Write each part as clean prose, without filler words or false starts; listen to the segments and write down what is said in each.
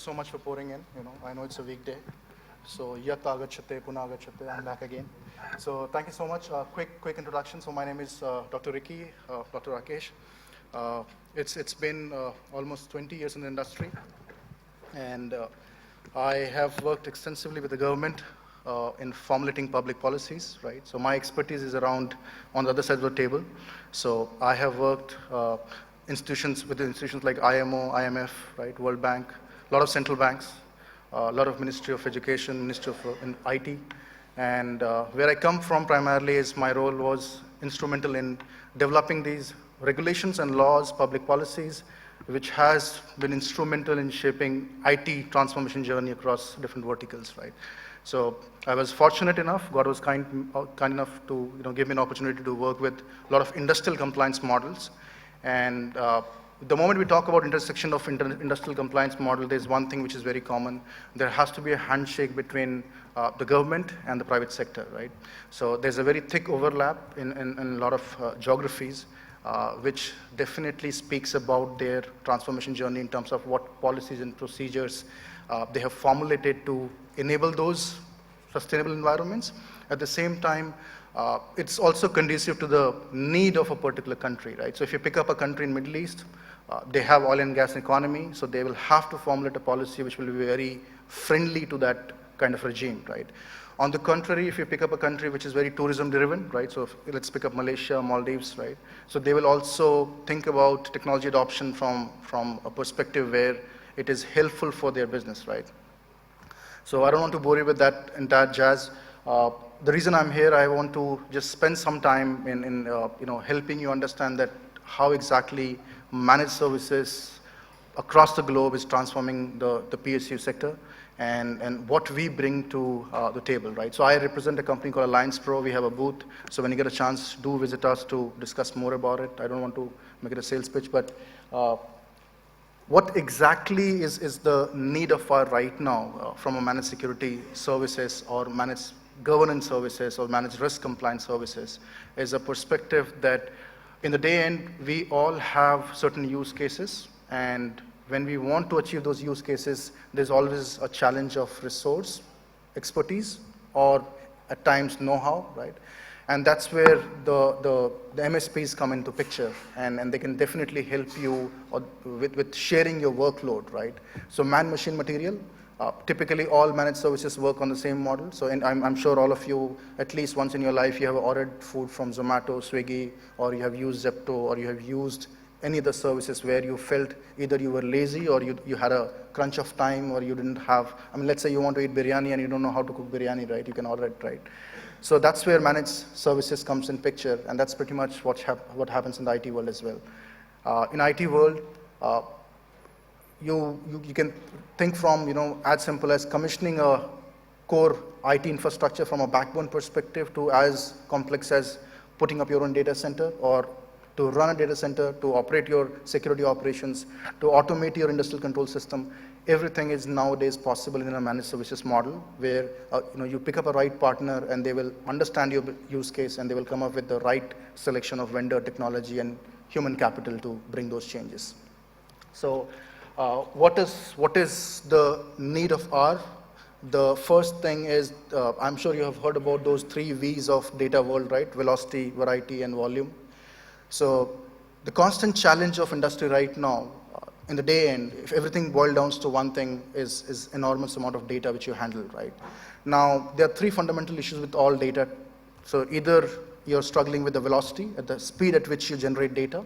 so much for pouring in. I know it's a weekday. So, yat agachate, puna agachate, I'm back again. So, thank you so much. Quick introduction. So, my name is Dr. Ricky, Dr. Rakesh. It's been almost 20 years in the industry, and I have worked extensively with the government in formulating public policies, right? So my expertise is around on the other side of the table. So I have worked with institutions like IMO, IMF, right, World Bank, a lot of central banks, a lot of Ministry of Education, Ministry of in IT, and where I come from primarily is my role was instrumental in developing these regulations and laws, public policies, which has been instrumental in shaping IT transformation journey across different verticals, right? So I was fortunate enough, God was kind enough to give me an opportunity to work with a lot of industrial compliance models. And the moment we talk about intersection of industrial compliance model, there's one thing which is very common. There has to be a handshake between the government and the private sector, right? So there's a very thick overlap in a lot of geographies, which definitely speaks about their transformation journey in terms of what policies and procedures they have formulated to enable those sustainable environments. At the same time, it's also conducive to the need of a particular country, right? So if you pick up a country in Middle East, they have oil and gas economy, so they will have to formulate a policy which will be very friendly to that kind of regime, right? On the contrary, if you pick up a country which is very tourism driven, right? So let's pick up Malaysia, Maldives, right? So they will also think about technology adoption from a perspective where it is helpful for their business, right? So I don't want to bore you with that entire jazz. The reason I'm here, I want to just spend some time in helping you understand that how exactly managed services across the globe is transforming the PSU sector and what we bring to the table, right? So I represent a company called Alliance Pro. We have a booth. So when you get a chance, do visit us to discuss more about it. I don't want to make it a sales pitch, but what exactly is the need of our right now from a managed security services or managed governance services or managed risk compliance services is a perspective that in the day end, we all have certain use cases, and when we want to achieve those use cases, there's always a challenge of resource, expertise, or at times know-how, right? And that's where the MSPs come into picture, and they can definitely help you with sharing your workload, right? So man-machine material, typically all managed services work on the same model. So I'm sure all of you, at least once in your life, you have ordered food from Zomato, Swiggy, or you have used Zepto, or you have used any of the services where you felt either you were lazy or you had a crunch of time or you didn't have, let's say you want to eat biryani and you don't know how to cook biryani, right? You can order it, right? So that's where managed services comes in picture, and that's pretty much what happens in the IT world as well. In IT world, you can think from as simple as commissioning a core IT infrastructure from a backbone perspective to as complex as putting up your own data center or to run a data center, to operate your security operations, to automate your industrial control system. Everything is nowadays possible in a managed services model where you pick up a right partner and they will understand your use case and they will come up with the right selection of vendor, technology, and human capital to bring those changes. So what is the need of R? The first thing is, I'm sure you have heard about those 3 V's of data world, right? Velocity, variety, and volume. So the constant challenge of industry right now, in the day end, if everything boils down to one thing, is enormous amount of data which you handle, right? Now, there are 3 fundamental issues with all data. So either you're struggling with the velocity, at the speed at which you generate data,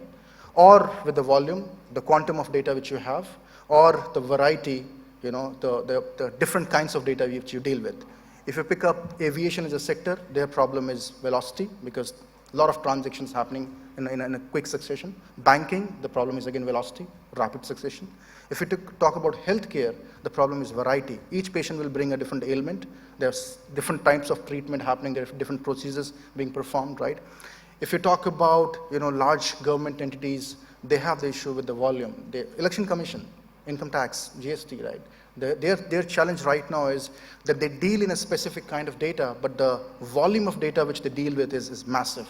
or with the volume, the quantum of data which you have, or the variety, the different kinds of data which you deal with. If you pick up aviation as a sector, their problem is velocity because a lot of transactions happening in a quick succession. Banking, the problem is again velocity, rapid succession. If we talk about healthcare, the problem is variety. Each patient will bring a different ailment. There's different types of treatment happening. There are different procedures being performed, right? If you talk about large government entities, they have the issue with the volume. The Election Commission, income tax, GST, right? Their challenge right now is that they deal in a specific kind of data, but the volume of data which they deal with is massive.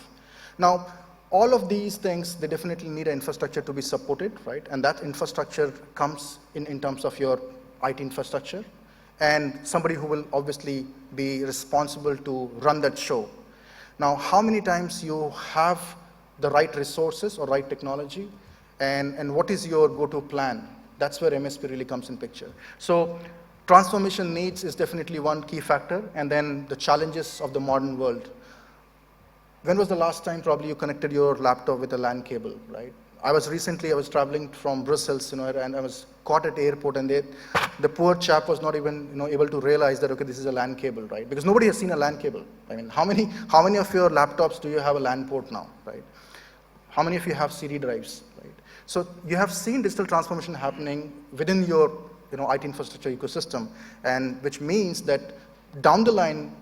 Now, all of these things, they definitely need an infrastructure to be supported, right? And that infrastructure comes in terms of your IT infrastructure, and somebody who will obviously be responsible to run that show. Now, how many times you have the right resources or right technology, and what is your go-to plan? That's where MSP really comes in picture. So transformation needs is definitely one key factor, and then the challenges of the modern world. When was the last time probably you connected your laptop with a LAN cable, right? I was traveling from Brussels, and I was caught at the airport, and the poor chap was not even, able to realize that, okay, this is a LAN cable, right? Because nobody has seen a LAN cable. I mean, how many of your laptops do you have a LAN port now, right? How many of you have CD drives, right? So you have seen digital transformation happening within your, IT infrastructure ecosystem, and which means that down the line,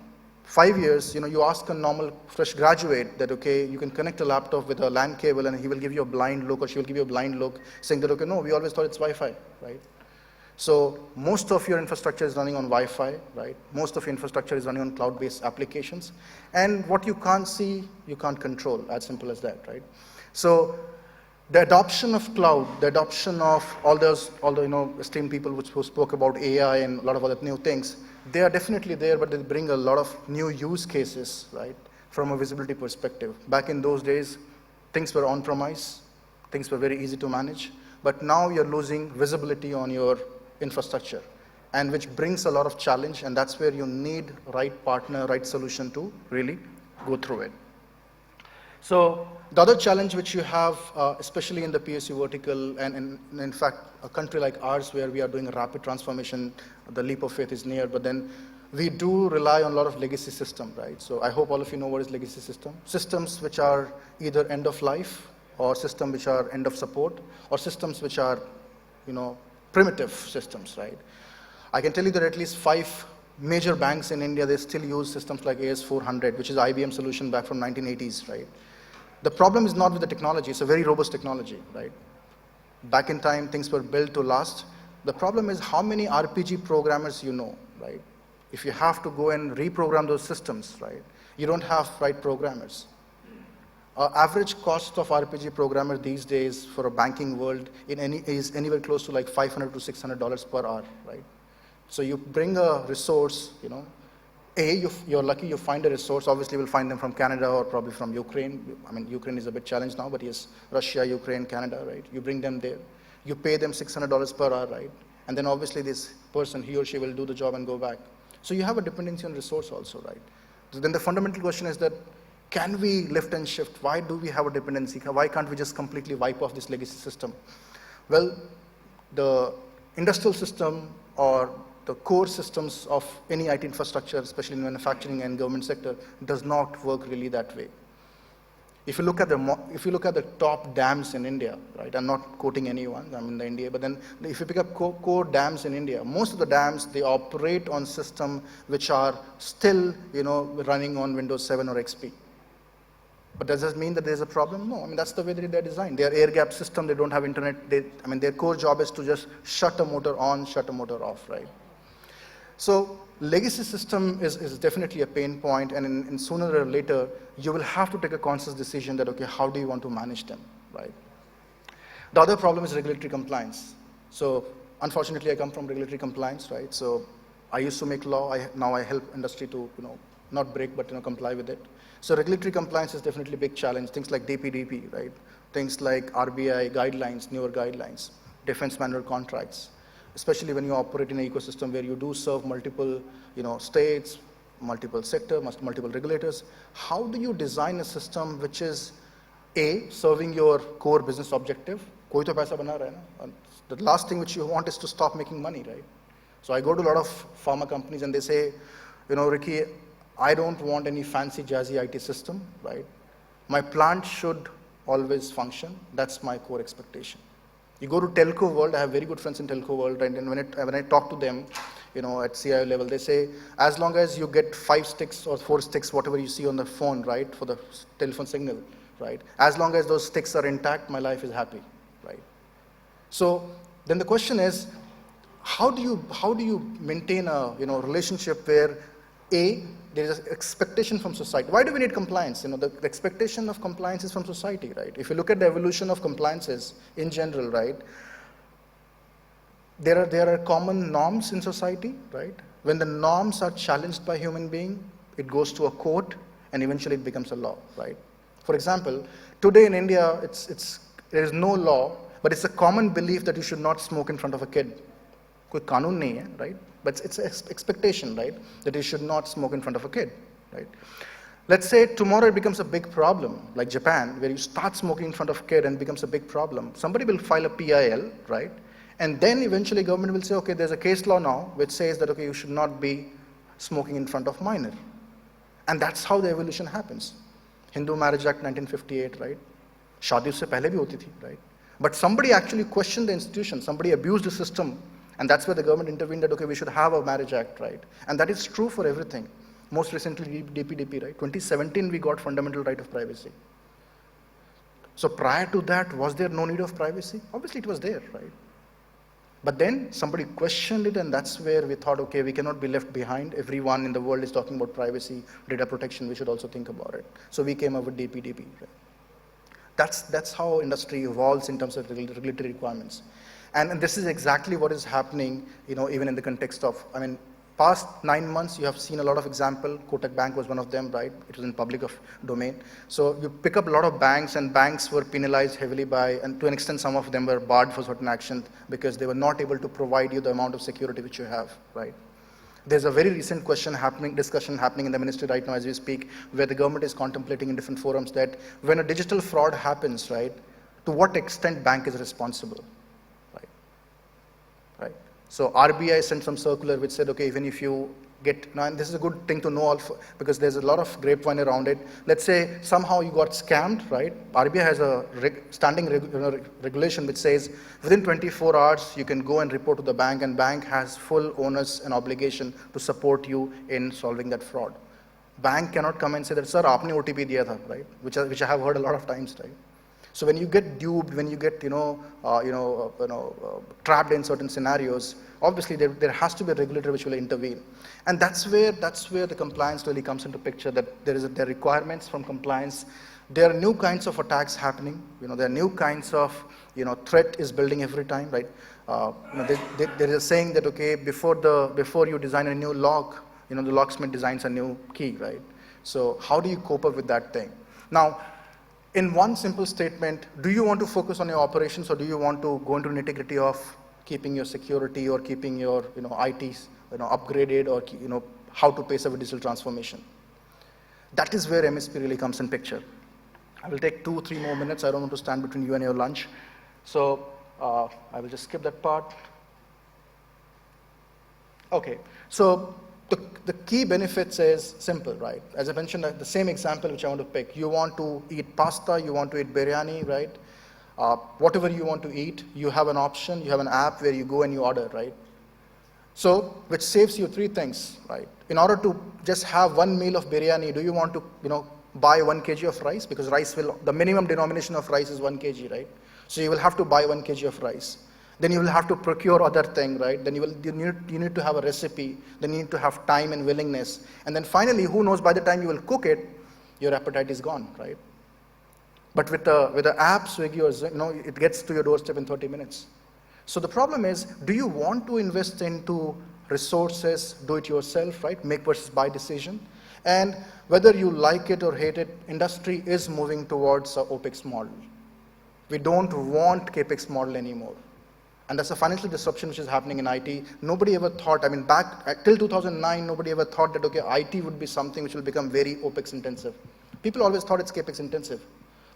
5 years, you ask a normal fresh graduate that, okay, you can connect a laptop with a LAN cable, and he will give you a blind look, or she will give you a blind look, saying that, okay, no, we always thought it's Wi-Fi, right? So most of your infrastructure is running on Wi-Fi, right? Most of your infrastructure is running on cloud-based applications. And what you can't see, you can't control, as simple as that, right? So the adoption of cloud, the adoption of all the esteemed people who spoke about AI and a lot of other new things, they are definitely there, but they bring a lot of new use cases, right, from a visibility perspective. Back in those days, things were on-premise, things were very easy to manage, but now you're losing visibility on your infrastructure, and which brings a lot of challenge, and that's where you need right partner, right solution to really go through it. So the other challenge which you have, especially in the PSU vertical, and in fact, a country like ours where we are doing a rapid transformation, the leap of faith is near, but then we do rely on a lot of legacy systems, right? So I hope all of you know what is legacy system. Systems which are either end of life, or systems which are end of support, or systems which are, primitive systems, right? I can tell you that at least 5 major banks in India, they still use systems like AS400, which is IBM solution back from 1980s, right? The problem is not with the technology, it's a very robust technology, right? Back in time, things were built to last. The problem is how many RPG programmers you know, right? If you have to go and reprogram those systems, right, you don't have right programmers. Average cost of RPG programmer these days for a banking world is anywhere close to like $500 to $600 per hour, right? So you bring a resource, you're lucky you find a resource. Obviously, we'll find them from Canada or probably from Ukraine. I mean, Ukraine is a bit challenged now, but yes, Russia, Ukraine, Canada, right? You bring them there. You pay them $600 per hour, right? And then obviously this person, he or she will do the job and go back. So you have a dependency on resource also, right? So then the fundamental question is that, can we lift and shift? Why do we have a dependency? Why can't we just completely wipe off this legacy system? Well, the industrial system or the core systems of any IT infrastructure, especially in manufacturing and government sector, does not work really that way. If you look at the top dams in India, right? I'm not quoting anyone, I'm in the India, but then if you pick up core dams in India, most of the dams, they operate on systems which are still, running on Windows 7 or XP. But does that mean that there's a problem? No, I mean, that's the way they're designed. They are air-gapped system, they don't have internet. Their core job is to just shut a motor on, shut a motor off, right? So legacy system is definitely a pain point, and in sooner or later, you will have to take a conscious decision that, okay, how do you want to manage them, right? The other problem is regulatory compliance. So unfortunately, I come from regulatory compliance, right? So I used to make law, now I help industry to, not break, but comply with it. So regulatory compliance is definitely a big challenge. Things like DPDP, right? Things like RBI guidelines, newer guidelines, defense manual contracts, especially when you operate in an ecosystem where you do serve multiple, states, multiple sectors, multiple regulators. How do you design a system which is A, serving your core business objective? Koi to paisa bana raha hai na? The last thing which you want is to stop making money, right? So I go to a lot of pharma companies and they say, Ricky, I don't want any fancy jazzy IT system, right? My plant should always function. That's my core expectation. You go to telco world, I have very good friends in telco world, right? And when I talk to them, at CIO level, they say, as long as you get 5 sticks or 4 sticks, whatever you see on the phone, right, for the telephone signal, right? As long as those sticks are intact, my life is happy, right? So then the question is, how do you maintain a relationship where A, there is an expectation from society. Why do we need compliance? The expectation of compliance is from society, right? If you look at the evolution of compliances in general, right, there are common norms in society, right? When the norms are challenged by human being, it goes to a court and eventually it becomes a law, right? For example, today in India, there is no law, but it's a common belief that you should not smoke in front of a kid. कोई कानून नहीं है, right? But it's an expectation, right? That you should not smoke in front of a kid, right? Let's say tomorrow it becomes a big problem, like Japan, where you start smoking in front of a kid and it becomes a big problem. Somebody will file a PIL, right? And then eventually government will say, okay, there's a case law now which says that, okay, you should not be smoking in front of minor. And that's how the evolution happens. Hindu Marriage Act 1958, right? Shaadi usse pehle bhi hoti thi, right? But somebody actually questioned the institution, somebody abused the system, and that's where the government intervened that, okay, we should have a marriage act, right? And that is true for everything. Most recently, DPDP, right? 2017, we got fundamental right of privacy. So prior to that, was there no need of privacy? Obviously, it was there, right? But then somebody questioned it, and that's where we thought, okay, we cannot be left behind. Everyone in the world is talking about privacy, data protection. We should also think about it. So we came up with DPDP. Right? That's how industry evolves in terms of regulatory requirements. And this is exactly what is happening, even in the context of, past 9 months, you have seen a lot of example. Kotak Bank was one of them, right? It was in public domain. So you pick up a lot of banks, and banks were penalized heavily and to an extent, some of them were barred for certain actions because they were not able to provide you the amount of security which you have, right? There's a very recent discussion happening in the ministry right now as we speak, where the government is contemplating in different forums that when a digital fraud happens, right, to what extent bank is responsible, right? So RBI sent some circular which said, okay, even if you get, and this is a good thing to know also, because there's a lot of grapevine around it. Let's say somehow you got scammed, right? RBI has a standing regulation which says within 24 hours you can go and report to the bank, and bank has full onus and obligation to support you in solving that fraud. Bank cannot come and say that, sir, aapne OTP diya tha, right? Which I have heard a lot of times, right? So when you get duped, when you get trapped in certain scenarios, obviously there has to be a regulator which will intervene, and that's where the compliance really comes into picture. That there are requirements from compliance. There are new kinds of attacks happening. There are new kinds of threat is building every time, right? There is a saying that, okay, before you design a new lock, the locksmith designs a new key, right? So how do you cope up with that thing? Now, in one simple statement, do you want to focus on your operations, or do you want to go into nitty-gritty of keeping your security or keeping your IT upgraded, or how to pace up a digital transformation? That is where MSP really comes in picture. I will take 2-3 more minutes. I don't want to stand between you and your lunch. So I will just skip that part. Okay, so the key benefits is simple, right? As I mentioned, the same example which I want to pick. You want to eat pasta, you want to eat biryani, right? Whatever you want to eat, you have an option, you have an app where you go and you order, right? So, which saves you 3 things, right? In order to just have one meal of biryani, do you want to, buy 1 kg of rice? Because the minimum denomination of rice is 1 kg, right? So you will have to buy 1 kg of rice. Then you will have to procure other thing, right? Then you need to have a recipe. Then you need to have time and willingness. And then finally, who knows, by the time you will cook it, your appetite is gone, right? But with the app, Swiggy, or it gets to your doorstep in 30 minutes. So the problem is, do you want to invest into resources, do it yourself, right? Make versus buy decision. And whether you like it or hate it, industry is moving towards a OPEX model. We don't want CAPEX model anymore. And that's a financial disruption which is happening in IT. Nobody ever thought, back till 2009, nobody ever thought that, okay, IT would be something which will become very OPEX intensive. People always thought it's CAPEX intensive.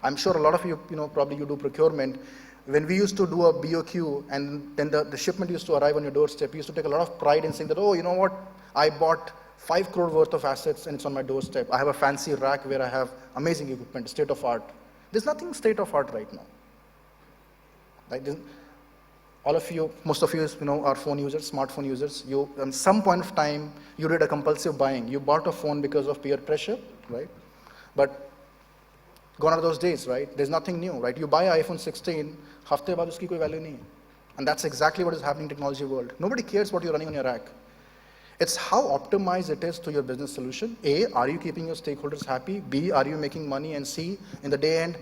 I'm sure a lot of you, probably you do procurement. When we used to do a BOQ and then the shipment used to arrive on your doorstep, we used to take a lot of pride in saying that, oh, you know what, I bought 5 crore worth of assets and it's on my doorstep. I have a fancy rack where I have amazing equipment, state of art. There's nothing state of art right now. Right? All of you, most of you, are phone users, smartphone users. You, at some point of time, you did a compulsive buying. You bought a phone because of peer pressure, right? But gone are those days, right? There's nothing new, right? You buy an iPhone 16, hafte baad uski koi value nahi hai. And that's exactly what is happening in technology world. Nobody cares what you're running on your rack. It's how optimized it is to your business solution. A, are you keeping your stakeholders happy? B, are you making money? And C, in the day end,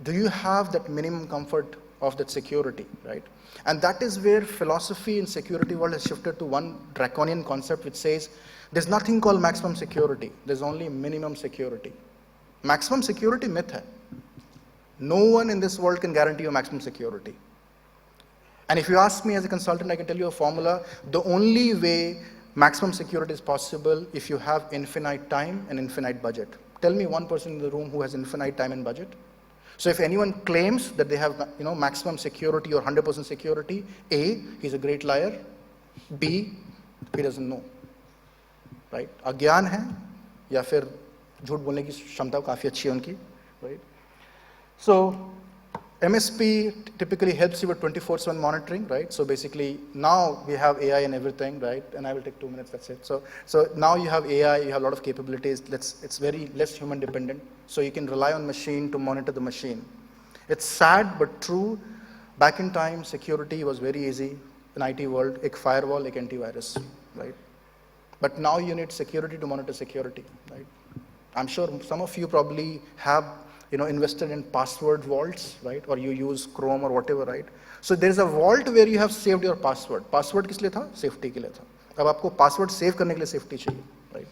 do you have that minimum comfort of that security, right? And that is where philosophy in security world has shifted to one draconian concept which says there's nothing called maximum security, there's only minimum security. Maximum security myth hai. No one in this world can guarantee you maximum security. And if you ask me as a consultant, I can tell you a formula. The only way maximum security is possible if you have infinite time and infinite budget. Tell me one person in the room who has infinite time and budget. So if anyone claims that they have maximum security or 100% security, A, he's a great liar. B, he doesn't know. Right? अज्ञान है या फिर झूठ बोलने की क्षमता काफ़ी अच्छी है उनकी. Right? So MSP typically helps you with 24/7 monitoring, right? So basically now we have AI and everything, right? And I will take 2 minutes, that's it. So now you have AI, you have a lot of capabilities. It's very less human dependent. So you can rely on machine to monitor the machine. It's sad but true. Back in time, security was very easy in IT world. Ek firewall, ek antivirus, right? But now you need security to monitor security, right? I'm sure some of you probably have invested in password vaults, right? Or you use Chrome or whatever, right? So there is a vault where you have saved your password. Password किस लिए था? Safety के लिए था. अब आपको password save करने के लिए safety चाहिए, right?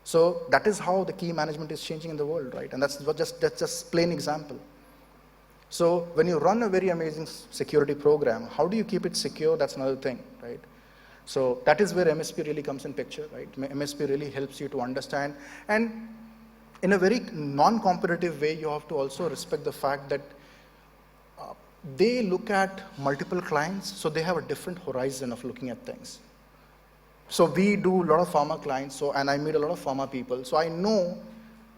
So that is how the key management is changing in the world, right? And that's just plain example. So when you run a very amazing security program, how do you keep it secure? That's another thing, right? So that is where MSP really comes in picture, right? MSP really helps you to understand, and in a very non-competitive way, you have to also respect the fact that they look at multiple clients, so they have a different horizon of looking at things. So we do a lot of pharma clients, and I meet a lot of pharma people, so I know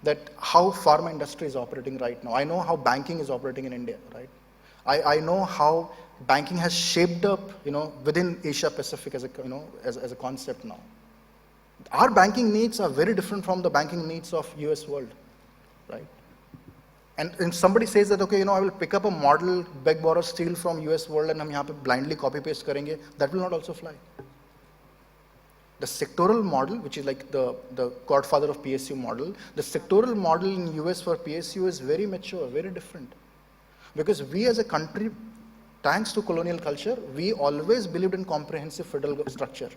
that how pharma industry is operating right now. I know how banking is operating in India, right? I know how banking has shaped up, within Asia Pacific as a concept now. Our banking needs are very different from the banking needs of US world, right? And somebody says that, okay, I will pick up a model, beg, borrow, steal from US world, and हम यहाँ पे blindly copy paste करेंगे, that will not also fly. The sectoral model, which is like the godfather of PSU model, the sectoral model in US for PSU is very mature, very different. Because we as a country, thanks to colonial culture, we always believed in comprehensive federal structure.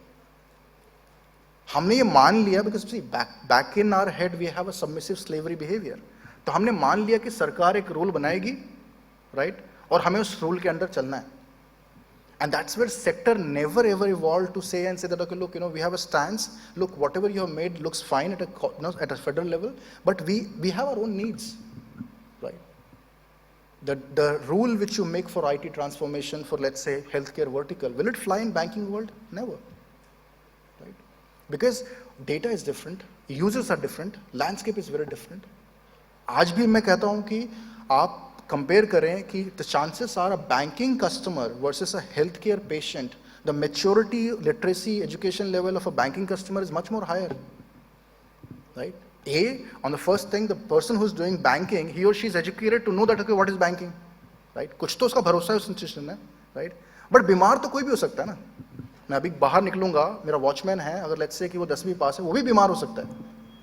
हमने ये मान लिया because see back in our head we have a submissive slavery behavior. तो हमने मान लिया कि सरकार एक रूल बनाएगी, right? और हमें उस रूल के अंदर चलना है. And that's where sector never ever evolved to say that, okay, look, we have a stance. Look, whatever you have made looks fine at a federal level, but we have our own needs, right? The rule which you make for IT transformation for, let's say, healthcare vertical, will it fly in banking world? Never. Because data is different, users are different, landscape is very different. आज भी मैं कहता हूँ कि आप compare करें कि the chances are a banking customer versus a healthcare patient, the maturity, literacy, education level of a banking customer is much more higher, right? On the first thing, the person who's doing banking, he or she is educated to know that, okay, what is banking, right? कुछ तो उसका भरोसा है उस institution में, right? But बीमार तो कोई भी हो सकता है ना. मैं अभी बाहर निकलूंगा, मेरा वॉचमैन है, अगर लेट्स से कि वो 10वीं पास है, वो भी बीमार हो सकता है,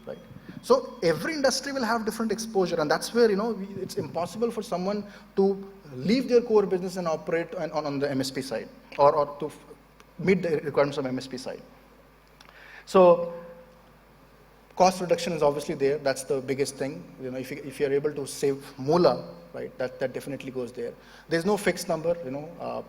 right? So every industry will have different exposure, and that's where it's impossible for someone to leave their core business and operate on the MSP side, or to meet the requirements of MSP side. So cost reduction is obviously there. That's the biggest thing. If you're able to save moolah, right, that definitely goes there. There's no fixed number.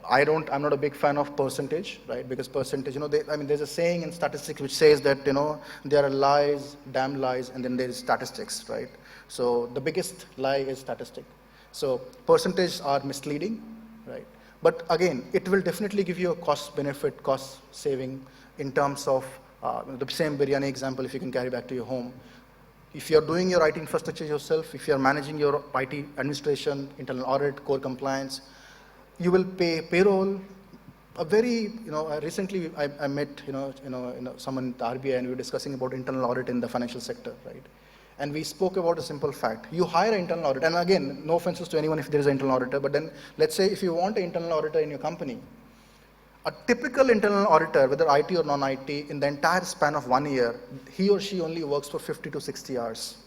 I'm not a big fan of percentage, right? Because percentage, there's a saying in statistics which says that there are lies, damn lies, and then there is statistics, right? So the biggest lie is statistic. So percentages are misleading, right? But again, it will definitely give you a cost benefit, cost saving in terms of the same biryani example, if you can carry back to your home. If you're doing your IT infrastructure yourself, if you're managing your IT administration, internal audit, core compliance, you will pay payroll. Recently I met, someone at RBI, and we were discussing about internal audit in the financial sector, right? And we spoke about a simple fact. You hire an internal auditor, and again, no offenses to anyone if there is an internal auditor, but then let's say if you want an internal auditor in your company, a typical internal auditor, whether IT or non-IT, in the entire span of 1 year, he or she only works for 50 to 60 hours,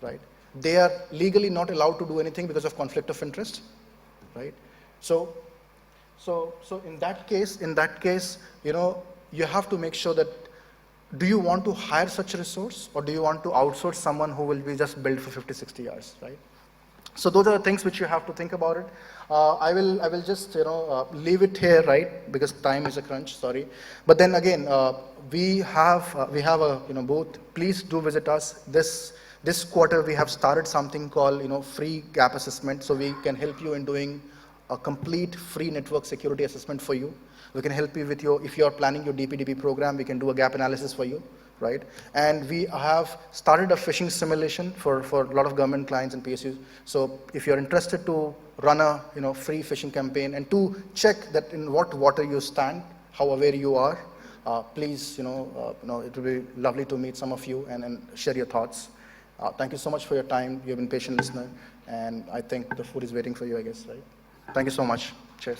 right? they are legally not allowed to do anything because of conflict of interest, right? So in that case, you have to make sure that, do you want to hire such a resource, or do you want to outsource someone who will be just built for 50, 60 years, right? So those are the things which you have to think about it. I will just leave it here, right? Because time is a crunch. Sorry, but then again, we have a booth. Please do visit us. This quarter we have started something called free gap assessment, so we can help you in doing a complete free network security assessment for you. We can help you with if you are planning your DPDP program, we can do a gap analysis for you, right? And we have started a phishing simulation for a lot of government clients and PSUs. So if you're interested to run a free phishing campaign and to check that in what water you stand, how aware you are, please, it will be lovely to meet some of you and share your thoughts. Thank you so much for your time. You've been a patient listener, and I think the food is waiting for you, I guess, right? Thank you so much. Cheers.